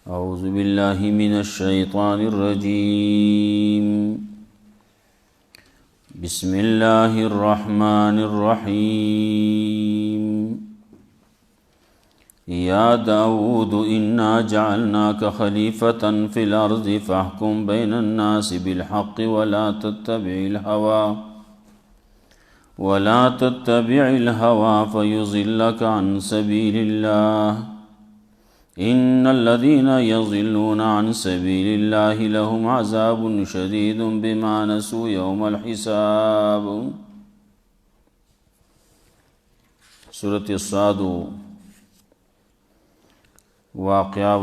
أعوذ بالله من الشيطان الرجيم بسم الله الرحمن الرحيم يا داود إنا جعلناك خليفة في الأرض فاحكم بين الناس بالحق ولا تتبع الهوى فيضلك عن سبيل الله إن الذين يضلون عن سبيل الله لهم عذاب شديد بما نسوا يوم الحساب. سورة الصاد واقعہ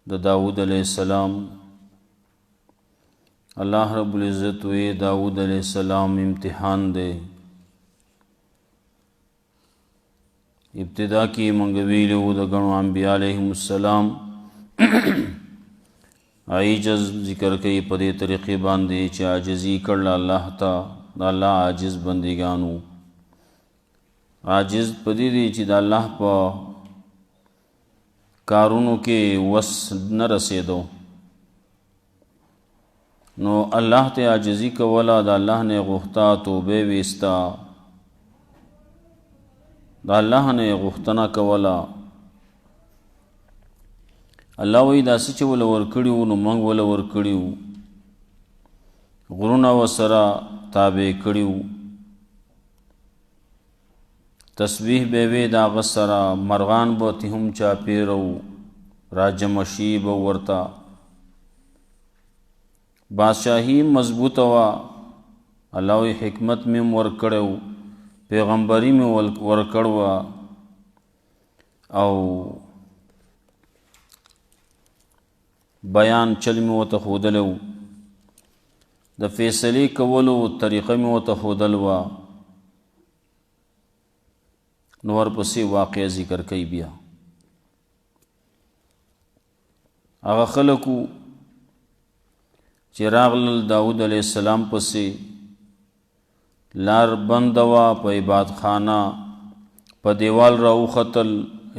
د داود علیہ السلام. اللہ رب العزت وی داود علیہ السلام امتحان دے. ابتدا کی منگویلو د گنو انبیاء علیہم السلام عاجز ذکر کئی پدے طریقے باندے چی عاجزی کرلا اللہ تا دا اللہ عاجز بندگانو عاجز پدی دی چی دا اللہ پا کارونو کے وس نہ رسیدو نو اللہ تے عاجزی کولا دا اللہ نے غختا توبے ویستا دا اللہ نے غختنا کولا. اللہ وی دا سچ ولا ورکڑیو نو منگ ولا ورکڑیو غرونا و سرا تابع کڑیو تسبیح بیوی دا غسرا مرغان با تیم چا پیرو راجمشی با ورتا بادشاہی مضبوط وا. اللہ وی حکمت میں ورکڑیو پیغمبری میں ورکڑوا او بیان چل میں وتخودلو د فیصلے کولو طریقہ میں وتخودلوا. نور پسی واقعہ ذکر کئی بیا اغا خلقو چراغ داود علیہ السلام پسی لار بندوا پا عبادت خانہ پا دیوال راو خطل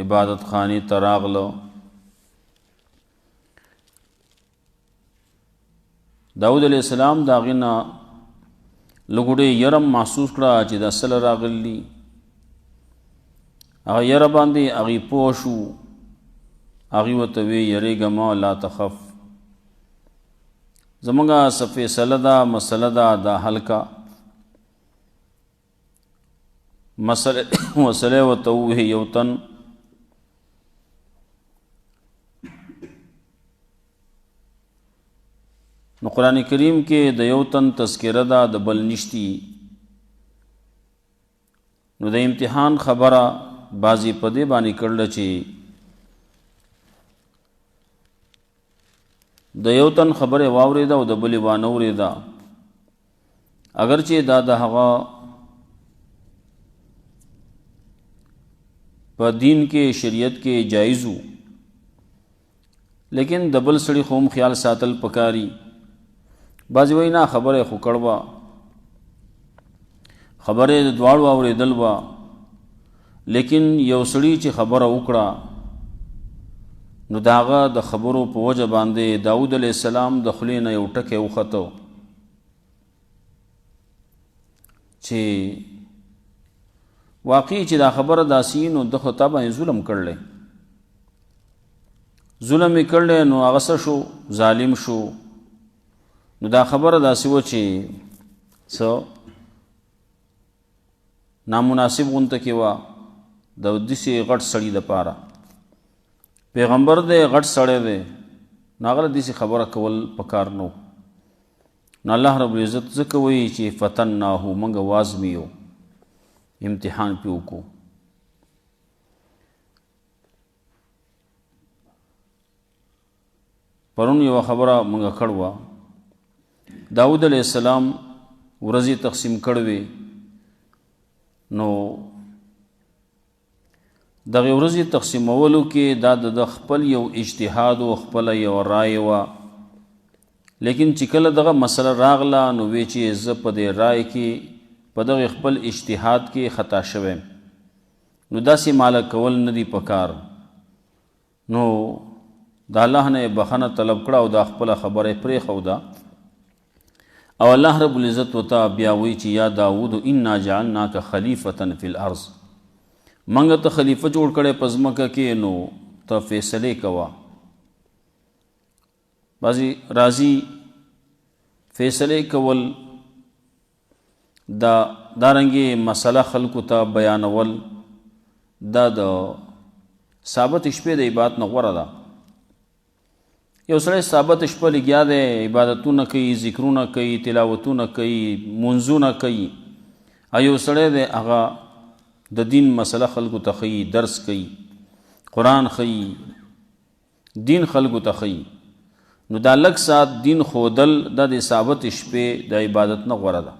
عبادت خانی تراغلو. داود علیہ السلام داغینا لگوڑے یرم محسوس کرا چی دا سل راغلی اغا یر باندی اغی پوشو اغی وطوی یریگا ما لا تخف زمانگا صفی سلدہ مسلدہ دا حلقہ مسئلے و تووہ یوتن نو قرآن کریم کے د یوتن تذکرہ دا د بل نشتی نو د امتحان خبرہ بازی پدے بانی کرل چی د یوتن خبر واوری دا و د بلی وانوری دا اگرچہ دا دا ہوا پا دین کے شریعت کے جائزو لیکن دبل سڑی خوم خیال ساتل پکاری. بازی وینا خبر خوکڑوا خبر دوارو آوری دلوا لیکن یو سڑی چی خبر اکڑا نو داغا د خبرو پا وجہ باندے داود علیہ السلام دخلین یو ٹکے اخطو چی واقعی چې دا خبر داسی نو د خطا باندې ظلم کړل ظلم کړل نو هغه شو ظالم شو. نو دا خبر داسی و چې څو نامناسب غونته کې وا د دسی غټ سړی د پاره پیغمبر دې غټ سړی دی ناغله دسی خبره کول پکار نو. نو الله رب العزت ځکه وایي چې فتناه منګه وازمیو امتحان پیو کو. پرون یو خبره منگا کڑوا داود علیہ السلام ورزی تقسیم کڑوی نو دغه ورزی تقسیم اولو کې دا د خپل یو اجتهاد او خپل یو رائے وا لیکن چې کله دغه مسله راغله نو وی چې ز په دې رائے کې په دغه خپل اجتهاد کې خطا شوی نو داسې ماله کول نه دي پکار نو د الله نه بخنه طلب کړه او دا خپله خبره پرېښوده او الله رب العزت ورته بیا وایي چې یا داود انا جعلناک خلیفة فی الارض منګه ته خلیفه جوړ کړی په ځمکه کې نو ته فیصلې کوه بعضې راځي فیصلې کول دارنګې مسله خلکو ته بیانول دا د ثابت شپې د عبادت نه غوره ده یو سړی ثابت شپه لګیا دی عبادتونه کوي ذکرونه کوي تلاوتونه کوي منځونه کوي او یو سړی دی هغه د دین مسله خلکو ته ښیي درس کوي قرآن ښیي دین خلکو ته ښیي نو دا لږ ساعت دین ښودل دا د ثابت شپې د عبادت نه غوره ده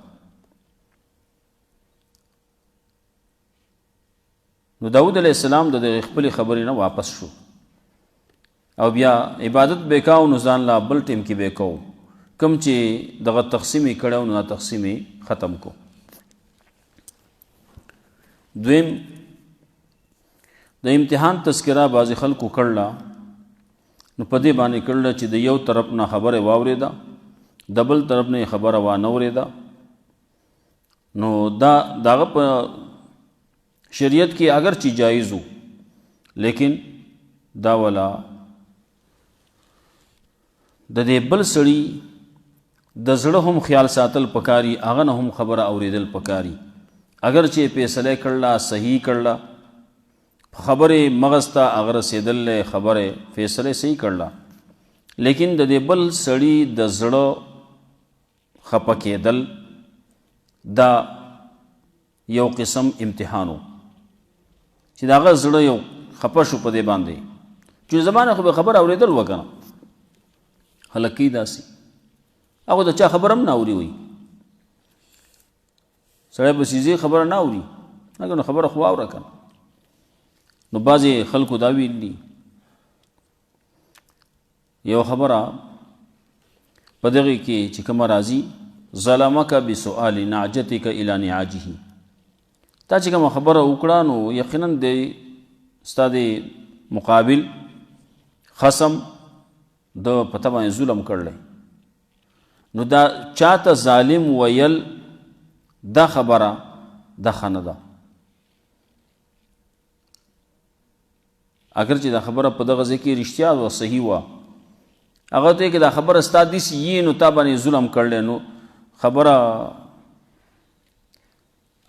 نو داود علیه السلام د دغې خپلې خبرې نه واپس شو او بیا عبادت به کاو نو ځان لا بل ټیم کې به کوو کوم چې دغه تقسیم یې کړی نو دا تقسیم یې ختم کو دویم د امتحان تذکره بعضې خلکو کړله نو په دې باندې کړله چې د یو طرف نه خبره واورېده د بل طرف نه یې خبره وانه اورېده نو دغه په شریعت کې اگر چې جایز و لیکن دا ولا د دې بل سړي د زړه هم خیال ساتل پکاري هغه نه هم خبره اورېدل پکاري اگر چې فیصله کړله صحیح کړله خبرې مغز ته هغه رسېدل خبرې فیصله صحیح کړله لیکن د دې بل سړي د زړه خفه کېدل دا یو قسم امتحانو چې د هغه زړه یو خفه شو په دې باندې چې زمانه خو به خبره اورېدل وکنه خلک کوي داسې هغه د چا خبره هم نه اوري وي سړی به سیزې خبره نه اوري هغه نو خبره خو واوره که نو بعضې خلکو دا ویل دي یو خبره په دغې کې چې کومه راځي ظلمک بسؤال نعجتک الی نعاجه تا چې کومه خبره وکړه نو یقینا د ستا د مقابل خصم د پته باندې ظلم کړلی نو دا چاته ظالم ویل دا خبره دا ښه نه ده اگر چې دا خبره په دغه ځای کې رښتیا وه صحیح وه هغه ته کې دا خبره ستا داسې یې نو تا باندې ظلم کړلی نو خبره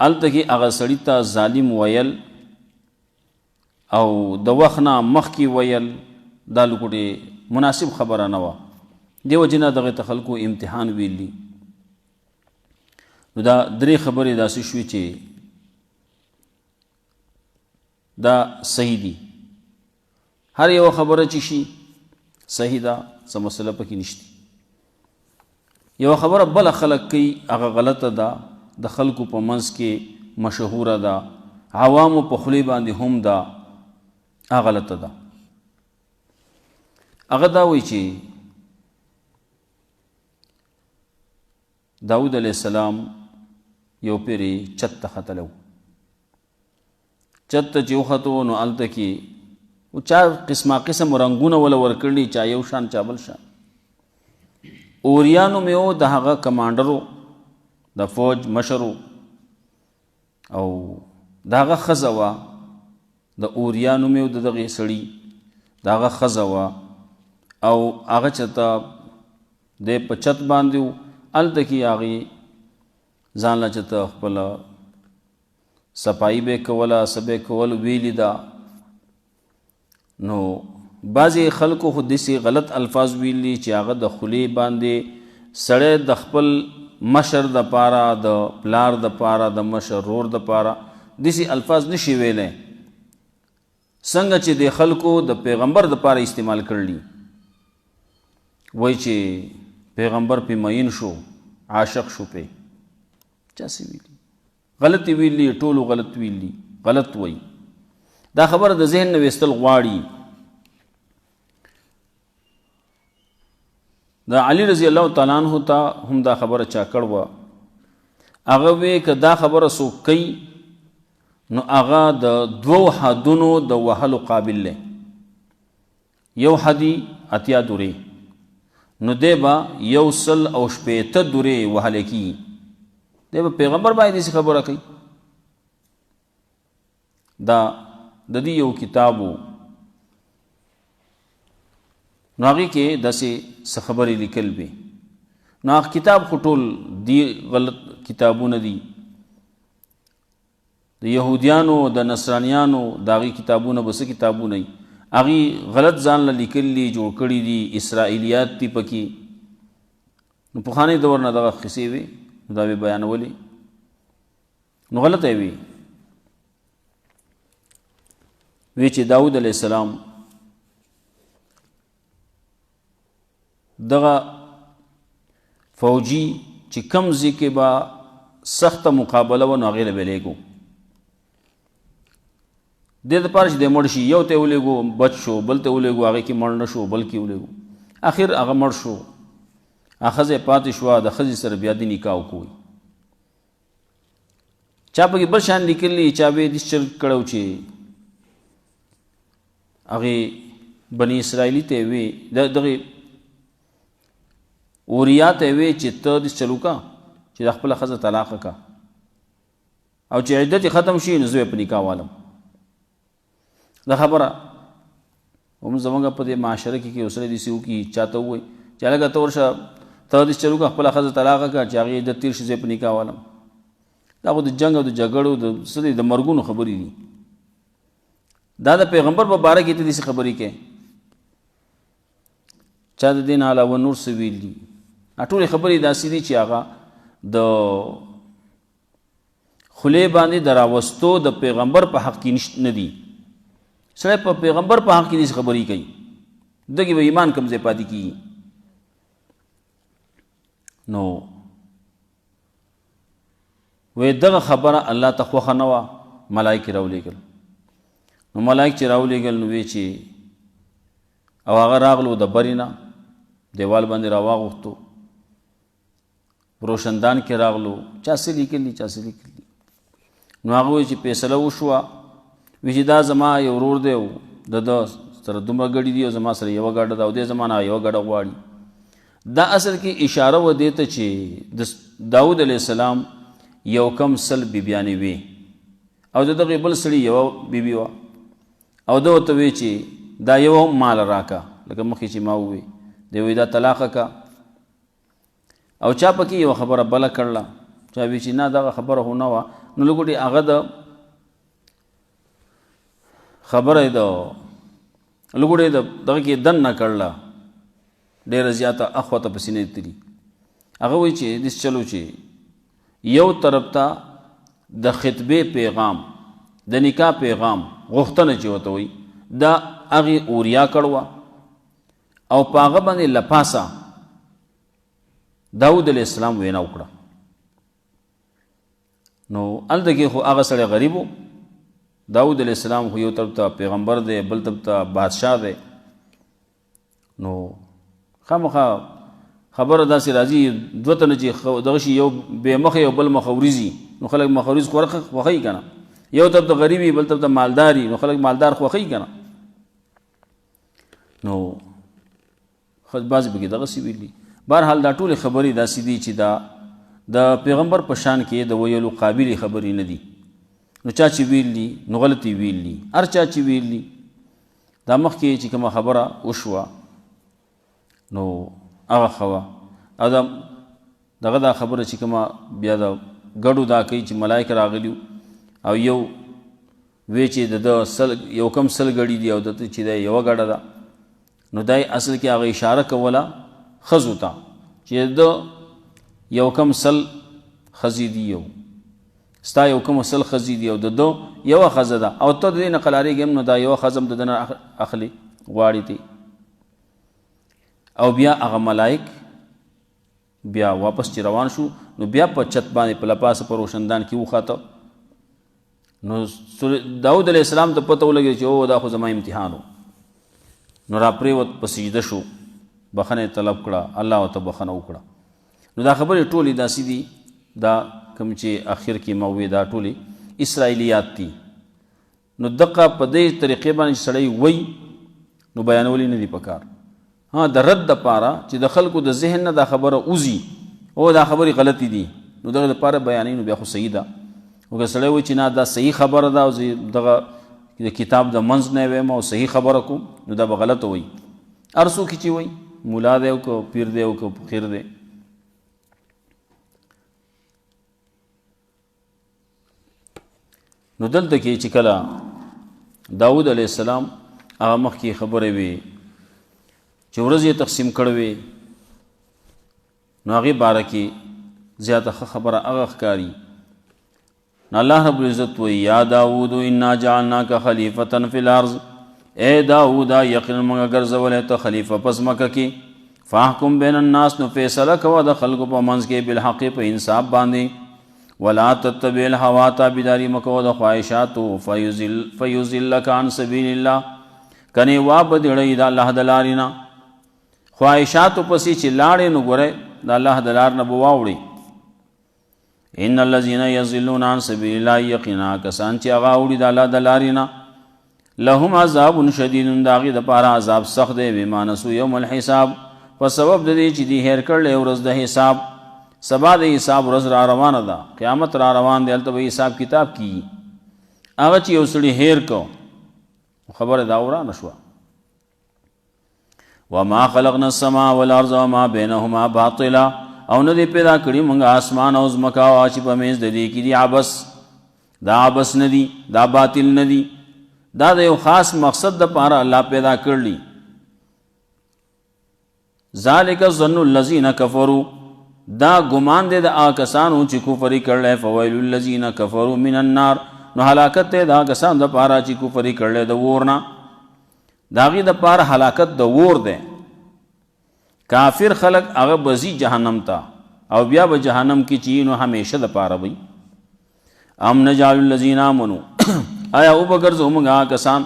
هلته کې هغه سړي ته ظالم ویل او د وخت نه مخکې ویل دا لکوټې مناسب خبره نه وه دې وجې نه دغې ته خلکو امتحان ویلي نو دا درې خبرې داسې شوي چې دا صحیح دي هر یوه خبره چې شي صحیح ده څه مسله پکې نشته یوه خبره بله خلک کوي هغه غلطه ده د خلکو په منځ کې مشهوره ده عوامو په خولې باندې هم ده هغه غلطه ده هغه دا وایي چې داود علیه السلام یو پیرې چت ته ختلی و چت ته چې وختو نو هلته کې چا قسمه قسم رنګونه وله ورکړي چا یو شان چا بل شان اوریانو مې و د هغه کمانډرو د فوج مشرو او د هغه ښځه وه د اوریانو مې و د دغې سړي د هغه ښځه وه او هغه چېرته دی په چت باندې و هلته کې هغې ځان له چېرته خپله صفایي به یې کوله څه به یې کول ویلي ده نو بعضې خلکو خو داسې غلط الفاظ ویلي چې هغه د خولې باندې سړی د خپل مشر دپاره د پلار دپاره د مشر رور دپاره داسې الفاظ نشي ویلی څنګه چې د خلکو د پیغمبر دپاره استعمال کړلي وایي چې پیغمبر پې مین شو عاشق شو پې چاسې ویلي غلطې ویلي ټولو غلط ویلي غلط وایي دا خبره د ذهن نه ویستل غواړي د علي رضی الله تعالی عنه ته هم دا خبره چا کړ وه هغه وی که دا خبره څوک کوي نو هغه د 2 حدونو د وهلو قابل دی. یو حدی 80 درې نو دی به 180 درې وهلی کېږي. دی به پیغمبر باندې داسې خبره کوي. دا د دې یو کتاب و نو هغې کې داسې څه خبرې لیکل وې. نو هغه کتاب خو ټول دی غلط کتابونه دي، د یهودیانو د نصرانیانو د هغې کتابونه به څه کتابونه وي، هغې غلط ځان له لیکلي جوړ کړي دي، اسرائیلیات دي پکې. نو پخوانی دور نه دغه قصې وې نو دا به بیانولې نو غلطه وي. وی چې داود علیه السلام دغه فوجي چې کم ځای کې به سخته مقابله وه نو هغې له به لیږو. دې دپاره چې دی مړ شي، یو ته یې ولېږو بچ شو، بل ته یې ولېږو هغې کې مړ نه شو، بل کې ولېږو، اخر هغه مړ شو، هغه ښځه پاتې شوه، د ښځې سره بیا د نکاح وکوي. چا پکې بل شان لیکلي، چا به یې داسې چل کړی چې هغې بني اسرائیلي ته یې وې دغې اوریا ته یې وې چې ته داسې چل وکړه چې د خپله ښځه طلاق کړه او چې عدت یې ختم شي نو زه یې په نکاح والم. دا خبره هم زمونږ په دې معاشره کې یو سړی داسې وکړي، چاته ووایي چې هلکه ته ورشه ته داسې چل وکړه خپله ښځه طلاق کړه چې هغې عدت تېر شي زه یې په نکاح والم. دا خو د جنګ او د جګړو د څه دی د مرګونو خبرې دي. دا د پیغمبر په باره کې ته داسې خبرې کوې، چا د دې نه علاوه نور څه ویل دي. ټولې خبرې داسې دي چې هغه د خولې باندې د راوستو د پیغمبر په حق کې نه دي. سړی په پیغمبر په حق کې داسې خبرې کوي، دغې به ایمان کم ځای پاتې کېږي. نو وی دغه خبره الله ته خوښه نه وه، ملایک یې راولېږل. نو ملایک چې راولېږل نو وی چې او هغه راغلو د برې نه دیوال باندې راواغوښتو، روشندان کې راغلو، چا څه لیکلي چا څه لیکلي. نو هغه وایي چې فیصله وشوه، وی چې دا زما یو ورور دی او د ده سره دومره ګډې دي او زما سره یوه ګډه ده او دې زما نه یوه ګډه غواړي. دا اصل کې اشاره و دې ته چې د داود علیه السلام یو کم 100 بیبیانې وې او د دغې بل سړي یوه بیبي وه او ده ورته وی چې دا یوه هم مال راکه، لکه مخکې چې ما ووی دی وی دا طلاقه که. او چا پکې یوه خبره بله کړله، چا وی چې نه دغه خبره خو نه وه. نو لږ هغه د خبره یې د لږ یې د دغه کې دن نه کړله، ډېره زیاته اخواته پسې نه تلي. هغه وایي چې داسې چلو چې یو طرف ته د خطبې پیغام، د نکاح پیغام غوښتنه چې ورته وایي دا هغې اوریا کړوه او په هغه باندې لپاسه داود علیه السلام وینا وکړه. نو هلته کې خو هغه سړی غریب و، داود علیه السلام خو یو طرف ته پیغمبر دی، بل طرف ته بادشاه دی. نو خامخا خبره داسې راځي دوه تنه چې دغه شي یو بې مخه یو بل مخه وریځي، نو خلک مخه وریځ خوښوي که نه، یو طرف ته غریبي بل طرف ته مالداري، نو خلک مالدار خوښوي که نه. نو بعضې پکې دغسې ویلي. بهرحال دا ټولې خبرې داسې دي چې دا د پیغمبر په شان کې د ویلو قابلې خبرې نه دي. نو چا چې ویل دي نو غلطي ویل دي، هر چا چې ویل دي. دا مخکې چې کومه خبره وشوه نو هغه ښه وه، او دغه دا خبره چې کومه بیا د ګډو دا کوي چې ملایک راغلي او یو وی چې د یو کم 100 ګړي دي او د چې د یوه ګډه ده. نو دا اصل کې هغه اشاره کوله ښځو ته چې د یو کم 100 ښځې دي، یو ستا یو کم 100 ښځې دي او د ده یوه ښځه ده او ته د دې نه قلاریږې هم، نو دا یوه ښځه هم د ده نه اخلي غواړي تی. او بیا هغه ملائک بیا واپس چې روان شو نو بیا په چت باندې په لپاسه په روشندان کې وخاته. نو داود علیه السلام ته پته ولګېده چې او دا خو زما امتحان و. نو را پرېوت په سجده شو، بخنه طلب کړه، الله ورته بخنه وکړه. نو دا خبرې ټولې داسې دي، دا کوم چې اخر کې موي دا ټولې اسرائیلیات دي. نو دقه په دې طریقې باندې سړی وای نو بیانولې نه دي پکار. د رد دپاره چې د خلکو د ذهن نه دا خبره اوزي او دا خبرې غلطي دي نو دغه دپاره بیانوي، نو بیا خو صحیح ده. او که سړی وایي چې نه دا صحیح خبره ده او زه دغه د کتاب د منځ نه ویم او صحیح خبره کوم نو دا به غلطه وایي. هر څوک چې وایي مولا دی او که پیر دی او که فقیر دی. نو دلته کې چې کله داود علیه السلام هغه مخکې خبرې وي چې ورځ یې تقسیم کړې وي نو هغې باره کې زیاته ښه خبره هغه ښکاري. نو الله رب العزت وایي یا داود انا جعلناک خلیفة فی الارض، اے داودا یقینا موږ ګرځولی ته خلیفه په ځمکه کې، فاحکم بین الناس نو فیصله کوه د خلکو په منځ کې بالحق په انصاف باندې، ولا تتبع الهوا تابعداري مه کوه د خواهشاتو فیضلک عن سبیل الله کنې وابدړی د الله د لارې نه. خواهشاتو پسې چې لاړې نو ګورئ د الله د لار نه به واوړي. ان الذین یضلون عن سبیل الله یقینا کسان چې هغه اوړي د الله د لارې نه لهم عذاب شدید د هغې دپاره عذاب سخت دی بما نسوا یوم الحساب په سبب د دې چې دوی هیر کړلی ورځ د حساب. سبا د حساب ورځ را روانه ده، قیامت را روان دی، هلته به حساب کتاب کیږي. هغه چې یو سړي هیر کو خبره دا ورانه شوه. وما خلقنا السماء والارض وما بينهما باطلا او نه دی پیدا کړي موږ اسمان او ځمکه او چې په منځ د دې کې دي عبث. دا عبث نه دي، دا باطل نه دي، دا د یو خاص مقصد دپاره الله پیدا کړلی. ذالک ظن الذین کفروا دا ګمان دی د هغه کسانو چې کفر یې کړلی. فویل الذین کفروا من النار نو هلاکت دی د هغه کسانو دپاره چې کفر یې کړلی د اور نه. د هغې دپاره هلاکت د اور دی. کافر خلق هغه به ځي جهنم ته او بیا به جهنم کې چې نو همیشه دپاره وي. ام نجعل الذین آمنوا آیا وبګرځو موږ هغه کسان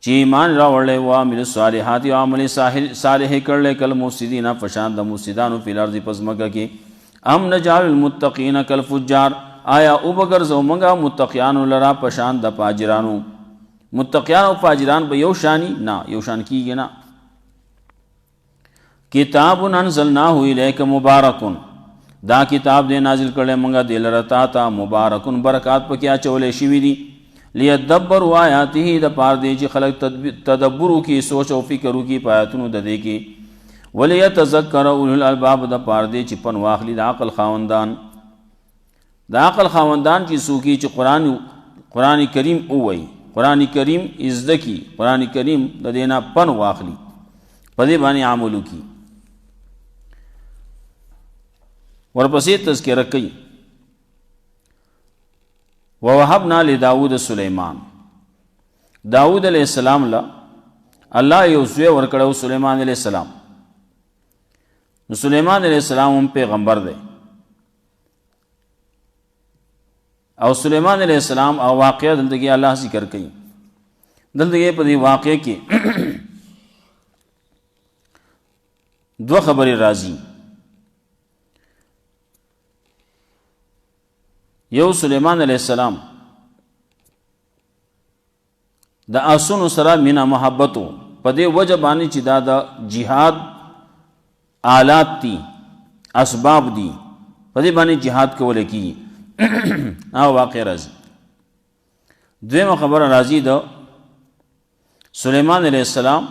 چې ایمان راوړلی و عامل الصالحات او عمل صالح کړلی کالمفسدین په شان د مفسدانو فی الارض په ځمکه کې. ام نجعل المتقین کالفجار آیا وبګرځو موږ متقیانو لرا په شان د فاجرانو. متقیان او فاجران به یو شانی نه، یو شان کیږي نه. کتاب انزلناه الیک مبارک دا کتاب دې نازل کړی موږ دې لره تا ته مبارکن برکات پکې اچولی شوي دي. لیدبروا آیاته د پاره دی چې خلک تدبر وکړي، سوچ او فکر وکړي په آیاتونو د دې کې. ولیتذکر اولو الالباب د پاره دی چې پن واخلي د عقل خاوندان. د عقل خاوندان چې څوک چې قرآن کریم ووایي، قرآن کریم ازده کی، قرآن کریم د دې نه پن واخلي، په دې باندې عمل وکړي. ورپسې تذکره کوي ووهبنا لداود سلیمان. داود علیہ السلام لا الله یو زوی ورکړو سلیمان علیہ السلام. نو سلیمان علیہ السلام هم پیغمبر دی او سلیمان علیہ السلام او واقعہ دلته کې الله ذکر کوي. دلته کې په دې واقعې کې دوه خبرې راځي. یو سلیمان علیہ السلام د آسونو سره مینا محبتو په دې وجه باندې چې دا د جهاد آلات دي، اسباب دي، په دې باندې جهاد کولی کېږي. هغه واقع راځي. دویمه خبره راځي د سلیمان علیہ السلام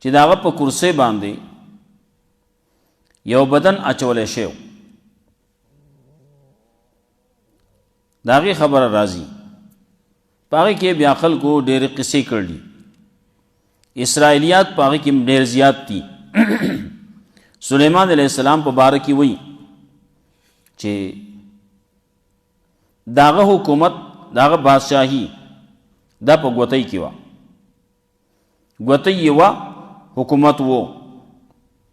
چې د هغه په کرسۍ باندې یو بدن اچولی شوی، د هغې خبره راځي. په هغې کې بیا خلکو ډېرې قصې کړلي. اسرائیلیات په هغې کې ډېر زیات دي. سلیمان علیہ السلام په باره کې وایي چې د هغه حکومت، د هغه بادشاهي دا په ګوتۍ کې وه. ګوتۍ یې وه، حکومت و،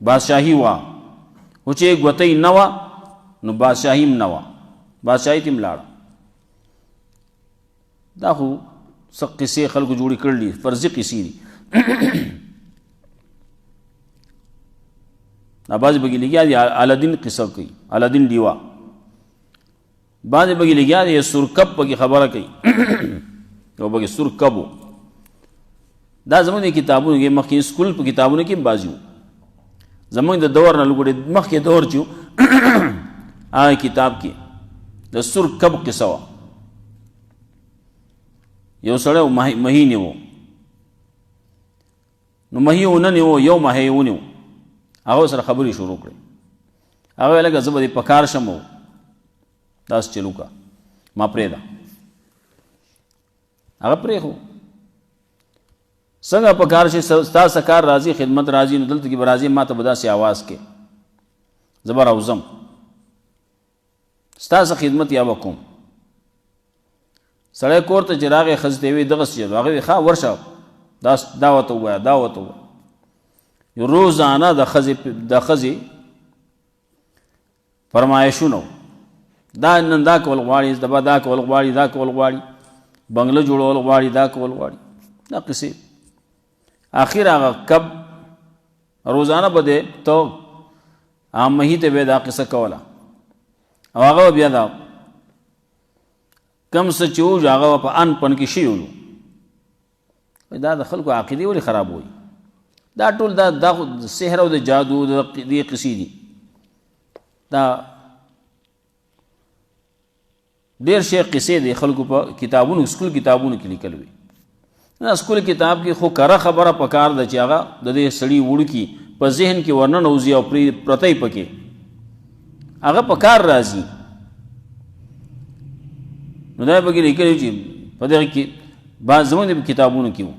بادشاهي وه. خو چې ګوتۍ نه وه نو بادشاهي هم نه وه، بادشاهي ته هم لاړه. دا خو څه قصې خلکو جوړې کړلي، فرضي قصې دي. دا بعضې پکې لګیا دي. الدین قصه کوي، الدین ډیوه بعضې بګې لګیا دی سورکب پکې خبره کوي یو بګې سورکب و. دا زموږ د کتابونو کې مخکې سکول په کتابونو کې بعضې وو. زموږ د دور نه لږ مخکې دور چې و هغه کتاب کې د سورکب قصه وه. یو سړی مهی نیو، نو مهی ونه نیو، یو مهی ونیو، هغه سره خبرې شروع کړې. هغه ویل لکه زه به دې په کار شم او داسې چلو کا ما پرېږده. هغه پرېښو. څنګه په کار شي ستا څه کار راځي خدمت راځي نو دلته کې به راځي ما ته به داسې اواز کې زه به راوځم ستا څه خدمت یا به کوم. سړی کور ته چې راغی ښځې ته یې ویې دغسې چلو. هغه ویې ښه ورشه دا ورته ووایه دا ورته ووایه. یو روزانه د ښځې فرمایشونه دا نن دا کول غواړي، سبا دا کول غواړي، دا کول غواړي، بنګله جوړول غواړي، دا کول غواړي، دا قصې. آخر هغه کب روزانه به دی ته مهي ته به دا قصه کوله او هغه بیا دا کم څه چې و هغه په ان پن کې شوي ولو. دا د خلکو عقیدې ولې خرابوي؟ دا ټول دا سحر او د جادو د دې قصې دي. دا ډېر شی قصې دی خلکو په کتابونو سکول کتابونو کې لیکل وي. سکول کتاب کې خو کره خبره پکار ده چې هغه د دې سړي وړوکي په ذهن کې ورننوځي او پرتی پکې هغه پکار راځي. نو دا پکې لیکلي چې په دغه کې بعض زموږ د کتابونو کې وو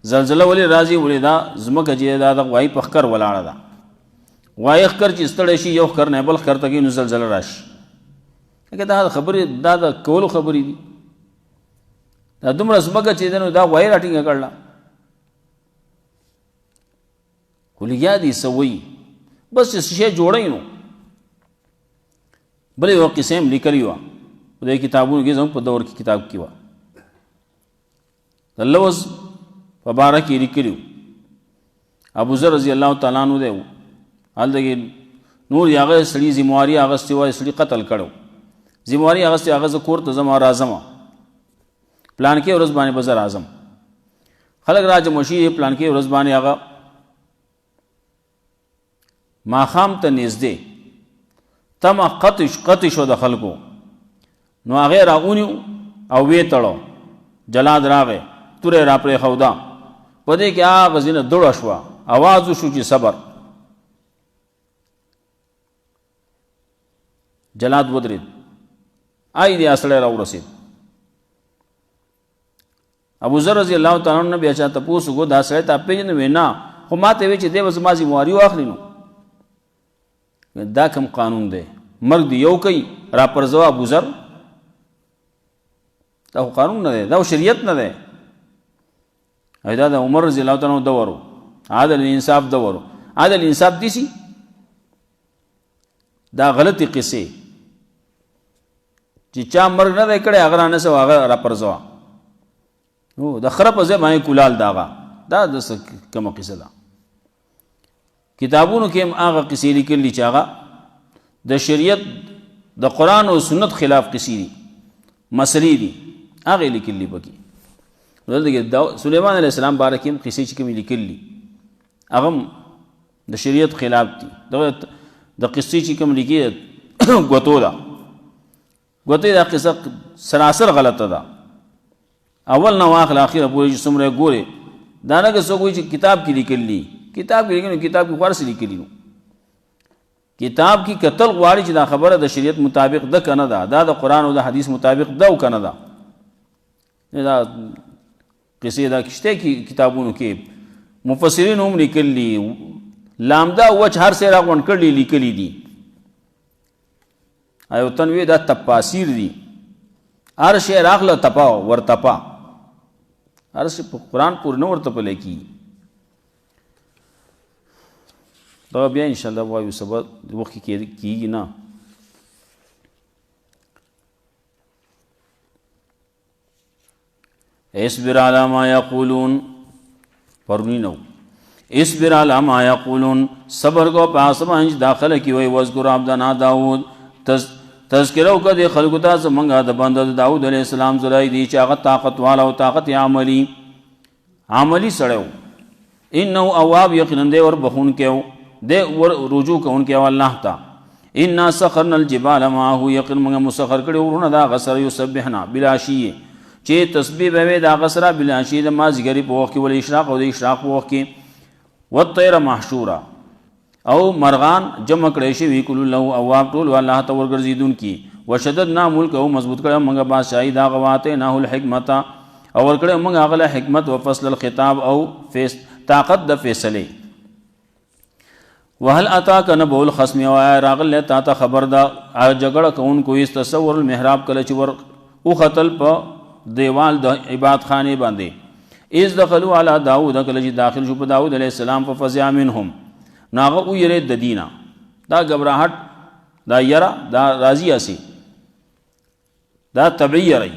زلزله ولې راځي ولې دا ځمکه چې دا د غوایي په ښکر ولاړه ده. غوایي ښکر چې ستړی شي یو ښکر نه بل ښکر ته کوي نو زلزله راشي. دا خبرې دا د کولو خبرې دي. دا دومره ځمکه چې ده نو دا غوایي راټینګه کړله. خو لګیا دي څه وایي بس چې شی جوړوي نو. بلې یوه قصه هم لیکلې وه په دې کتابونو کې زموږ په دور کې کتاب کې وه د لوز په باره کې لیکلي وو. ابوذر رضی الله تعالی عنہ دی هلته کې نور یې هغه سړي ذمواري اخیستې وه سړي قتل کړی ذمواري اخیستې هغه زه کور ته ځم او راځم پلانکې ورځ باندې به زه راځم. خلک را جمع شي پلانکې ورځ باندې هغه ماښام ته نږدې تمه قطع شو د خلکو نو هغې راونیو او ویې تړو. جلاد راغی توره را پرېښوده په دې کې هغه ځینه دوړه شوه اواز وشو چې صبر. جلاد ودرېد آی دې سړی راورسېد. ابوذر رضی الله تعالی عنہ بیا چا تپوس وکړو دا سړی تا پېژنې؟ ویې نه خو ما ته ویې چې دی به زما ذمواري واخلي. نو دا کوم قانون دی؟ مرګ دی یو کوي را پرځوه ابوذر. دا خو قانون نه دی، دا شریعت نه دی. دا د عمر رضی الله تعالی عنہ دور و عادل انصاف دور و. عادل انصاف دي سي دا غلطي قصې چې چا مرګ نه دی کړی هغه رانه سو هغه را پرځوه. نو د خره په ځای باندې کولال داغه دا د څه کومه قصه ده؟ کتابونو کې هم هغه قصې لیکلي چې هغه د شریعت د قرآن او سنت خلاف قصې دي مسلې دي هغه لیکلي پکې. دلته سلیمان علیه السلام باره کې هم قصې چې کومې لیکلي هغه هم د شریعت خلاف دي. د قصې چې کوم لیکي ګوتو ده ګوتې دا قصه سراسر غلطه ده. اول نه واخل اخره پورې چې څومره ګورې دا نه که څوک وایي چې کتاب کې لیکلي کتاب کې لیکلي کتاب کې خو هر څه لیکلي نو کتاب کې کتل غواړي چې دا خبره د شریعت مطابق ده که نه ده دا د قرآن او د حدیث مطابق ده او که نه ده. دا قصې دا کشته کې کتابونو کې مفسرین هم لیکلي لامده وجه هر څه راغونډ کړي لیکلي دي. ایو تنوی دا تفاسیر دي هر شی راغله تپا ورتپا هر شی په قرآن پورې نه ورتپلی کېږي. دا بیا انشاءالله وایو سبا وخت کې کېږي نه. اصبر علی ما یقولون پرونی نو اصبر علی ما یقولون صبر کو په آسمان داخله کی وای وذکر عبدنا داود تذکره وکړه د خلکو ته زمونږ د بنده د داود علیه السلام زلای دی چې هغه طاقت والا او طاقت عملی سړی و. انه اواب یقینا دی ور بخونکی و، دی ور رجوع کوونکی و الله ته. انا سخرنا الجبال معه یقین موږ مسخر کړي ورونه دا غسر یسبحنا بالعشی چې تسبیح به دا غسر بالعشی د مازیګری په وخت کې ول اشراق او د اشراق په وخت کې والطير محشورا او مرغان جمع کړي شي کل له اواب ټول الله ته ورګرځیدون کی. وشددنا ملک او مضبوط کړه موږ بادشاہي دا غواته نه الحکمت او ورکړه موږ هغه حکمت او فصل الخطاب او طاقت د فیصله. وهل اتاک نبؤ الخصم او راغله تا ته خبر دا جګړه کون کوئی تصور المحراب کله چې ور او خطل په دیوال د عبادت خانه باندې اذ دخلوا علی داود کله چې داخل شو په داود علیه السلام په فزع منهم ناغه او یری د دینه دا غبرهټ دا یرا دا راضی اسی دا طبيعي ری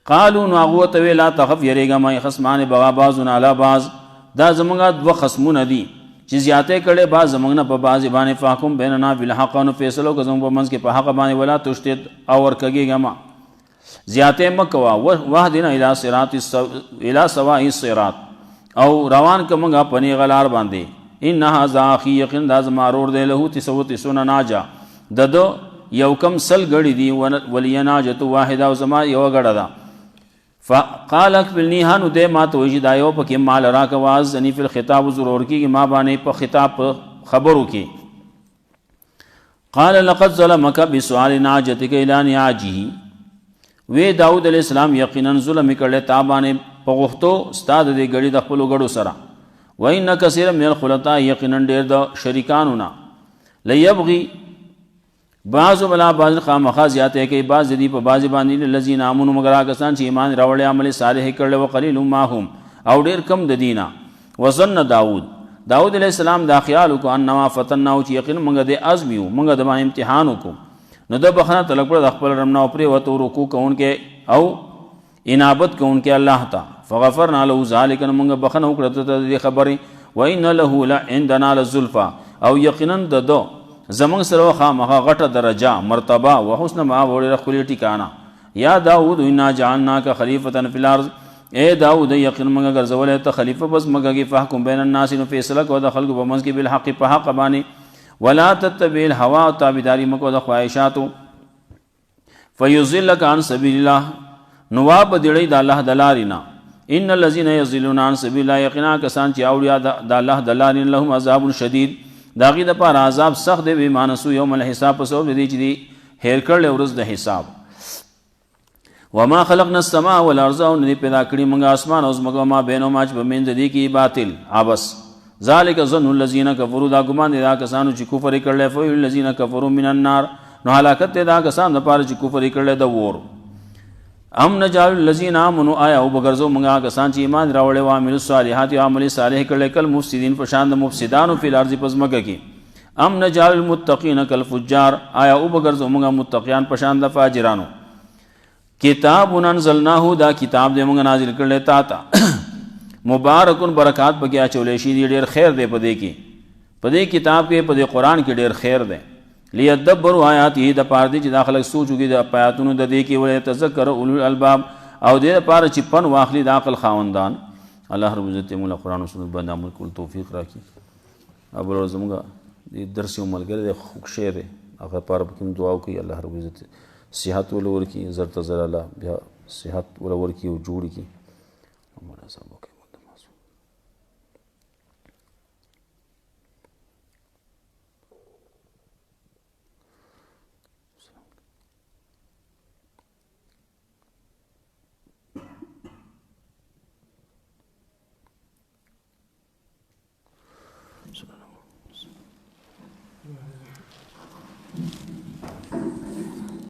قالوا ناغوت ویلا تخف یریګه ما خصمان بغا بعضن علی بعض دا زمونږه دو خصمونه دي چې زیاته کړي بعض زمونږ نه په بعض باندې فاحکم بیننا بالحق او فیصلو کوم په منځ کې په حق باندې ولا تشتت او ورکګيګه ما زیاته مکوا وهدنا الى صراط الى سواء الصراط او روان کومه پنی غلار باندې ان هذا اخي یقین دا زمارور دی له تسوت سن ناجا ددو یو کم سل غړي دی ولیناجت واحده او زما یو غړه دا فقال اكبلني هانو دے ما تو وجد آیو پا کہ مال راک واز زنی فی الخطاب ضرور کی کہ ما بانے پا خطاب خبرو کی. قال لقد ظلمک بسؤال ناجتک الى نعاجه وی داود علیہ السلام یقینا ظلم کړه تا باندې په غختو استاد دې غړي د خپل غړو سره. وان کثیر من الخلطاء یقینا ډیر د شریکانو نا لیبغي بعض بلا بعض خامخا زیاته کوي بعض دې په بعض باندې الذين امنوا مگر هغه کسان چې ایمان راوړل عمل صالح کړل او قلیل ما هم او ډیر کم د دینه. وظن داود علیہ السلام دا خیال کو انما فتننا او چې یقین موږ دې ازمیو موږ د باندې امتحان وکړو نو د بخنه طلب کړ د خپل رمنا او پرې وته رکوع کوونکې او انابت کوونکې الله تا فغفرنا له ذلک موږ بخنه وکړه ته دې خبرې وان له عندنا لزلفا او یقینا د زمون سره خامخا غټه درجه مرتبه او حسن ما وړه خلی ټیکانا. یا داود انا جعلناک خلیفۃ فی الارض اے داود یقین موږ ګرځولې ته خلیفہ بس موږ کې فحکم بین الناس نو فیصله کو د خلق په منځ کې بالحق په حق باندې ولا تتبع الهوى او تابعداري مکو د خواهشاتو فیضلک عن سبیل الله نواب دړي د الله دلارینا. ان الذين يضلون عن سبیل الله یقینا کسان چې اوړیا د الله دلارین لهم عذاب شدید داغی د پاره عذاب سخت دی به مانسو یوم الحساب پسو دی چې دی هیر کړل ورځ د حساب. وما خلقنا السماء والارض او نه پیدا کړی موږ اسمان او زمکه ما بینو ماچ بمند دی کی باطل ابس ذالک ظن الذين كفروا دا ګمان دي دا کسانو چې کفر کړل فویل الذين كفروا من النار نو هلاکت دا کسان د پاره چې کفر کړل د ور. ام نجعل الذين امنوا آیا او بغرزو موږ کسان چې ایمان راوړل او عمل صالحات او عمل صالح کړل کل مفسدين په شان د مفسدانو په الارض پزمکه کې. ام نجعل المتقين كالفجار آیا او بغرزو موږ متقیان په شان د فاجرانو. کتاب انزلناه دا کتاب دې موږ نازل کړل تا ته مبارکون برکات پکې اچولې شي ډېر خیر دی په دې کتاب کې په دې قران کې ډېر خیر دی. لیدبروا آیاته د پاره دي چې داخله سوچوږي د آیاتونو د دې کې ولې تذکر اولو الالباب او دې لپاره چې پن واخلي د عقل خاوندان. الله رب عزت موږ قران او سنت باندې عمل کول توفیق راکړي. ابل زموږ د درس یو ملګری د خوښ شعر هغه پر کوم دعا وکړي الله رب عزت صحت ولور کی زرت زلاله بیا صحت ولور کی او جوړ کی. مولا صاحب